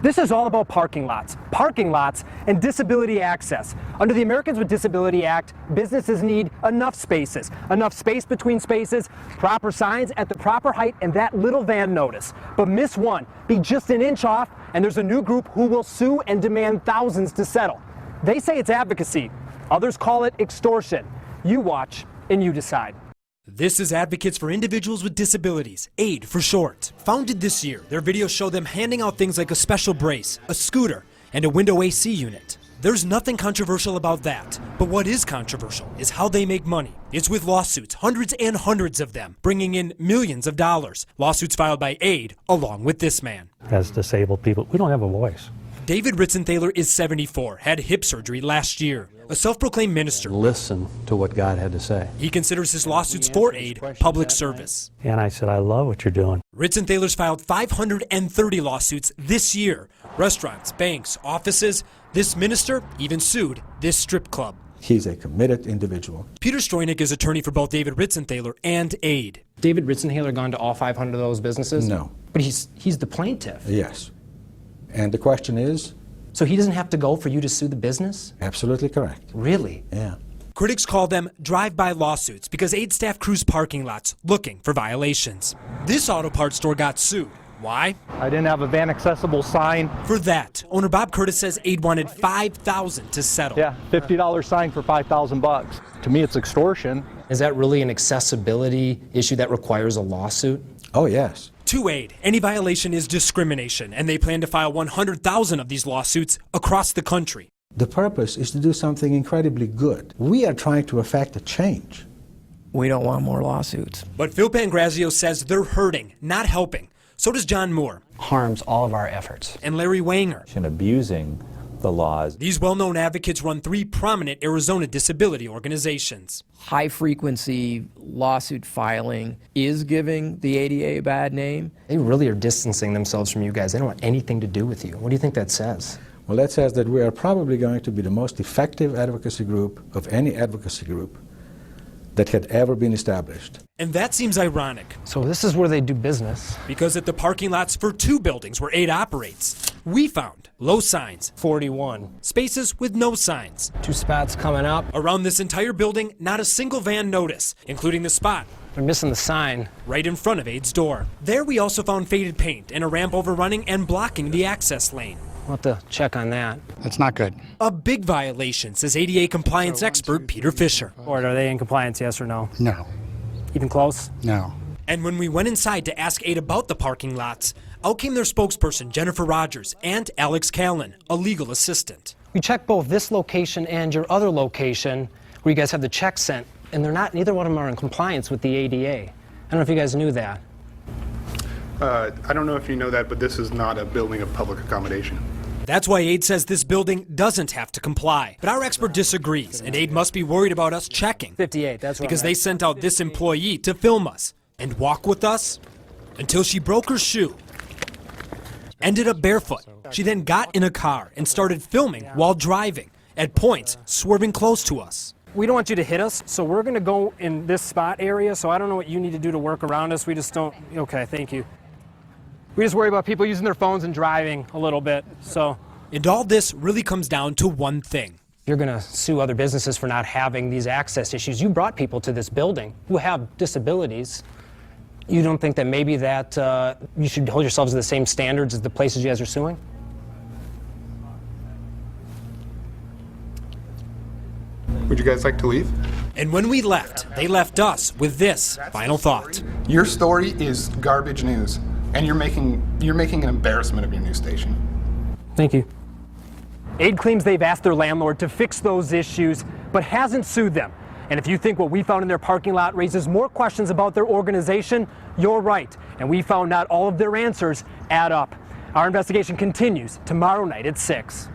This is all about parking lots, and disability access. Under the Americans with Disability Act, businesses need enough spaces, enough space between spaces, proper signs at the proper height, and that little van notice. But miss one, be just an inch off, and there's a new group who will sue and demand thousands to settle. They say it's advocacy. Others call it extortion. You watch and you decide. This is Advocates for Individuals with Disabilities, AID for short. Founded this year, their videos show them handing out things like a special brace, a scooter, and a window AC unit. There's nothing controversial about that, but what is controversial is how they make money. It's with lawsuits, hundreds and hundreds of them, bringing in millions of dollars. Lawsuits filed by AID, along with this man. As disabled people, we don't have a voice. David Ritzenthaler is 74, had hip surgery last year. A self-proclaimed minister. Listen to what God had to say. He considers his lawsuits for AID public service. And I said, I love what you're doing. Ritzenthaler's filed 530 lawsuits this year. Restaurants, banks, offices. This minister even sued this strip club. He's a committed individual. Peter Stroynick is attorney for both David Ritzenthaler and AID. David Ritzenthaler gone to all 500 of those businesses? No. But he's the plaintiff. Yes. And the question is? So he doesn't have to go for you to sue the business? Absolutely correct. Really? Yeah. Critics call them drive-by lawsuits because AID staff cruise parking lots looking for violations. This auto parts store got sued. Why? I didn't have a van accessible sign. For that, owner Bob Curtis says AID wanted $5,000 to settle. Yeah, $50 sign for $5,000. To me, it's extortion. Is that really an accessibility issue that requires a lawsuit? Oh, yes. To AID, any violation is discrimination, and they plan to file 100,000 of these lawsuits across the country. The purpose is to do something incredibly good. We are trying to effect a change. We don't want more lawsuits. But Phil Pangrazio says they're hurting, not helping. So does John Moore. Harms all of our efforts. And Larry Wanger. And abusing the laws. These well-known advocates run 3 prominent Arizona disability organizations. High-frequency lawsuit filing is giving the ADA a bad name. They really are distancing themselves from you guys. They don't want anything to do with you. What do you think that says? Well, that says that we are probably going to be the most effective advocacy group of any advocacy group that had ever been established. And that seems ironic. So this is where they do business. Because at the parking lots for 2 buildings where AID operates, we found low signs, 41. Spaces with no signs. 2 spots coming up. Around this entire building, not a single van notice, including the spot. They're missing the sign. Right in front of AID's door. There we also found faded paint and a ramp overrunning and blocking the access lane. We'll have to check on that. That's not good. A big violation, says ADA compliance expert Peter Fisher. Or are they in compliance, yes or no? No. Even close? No. And when we went inside to ask AID about the parking lots, out came their spokesperson, Jennifer Rogers, and Alex Callan, a legal assistant. We checked both this location and your other location where you guys have the check sent, and neither one of them are in compliance with the ADA. I don't know if you guys knew that. I don't know if you know that, but this is not a building of public accommodation. That's why AID says this building doesn't have to comply. But our expert disagrees, and AID must be worried about us checking. 58, that's right. Because they sent out this employee to film us and walk with us until she broke her shoe. Ended up barefoot. She then got in a car and started filming while driving, at points swerving close to us. We don't want you to hit us, so we're going to go in this spot area, so I don't know what you need to do to work around us. We just don't... Okay, thank you. We just worry about people using their phones and driving a little bit, so... And all this really comes down to one thing. You're going to sue other businesses for not having these access issues. You brought people to this building who have disabilities. You don't think that maybe that you should hold yourselves to the same standards as the places you guys are suing? Would you guys like to leave? And when we left, they left us with this final thought. Your story is garbage news, and you're making an embarrassment of your news station. Thank you. AID claims they've asked their landlord to fix those issues, but hasn't sued them. And if you think what we found in their parking lot raises more questions about their organization, you're right. And we found not all of their answers add up. Our investigation continues tomorrow night at 6.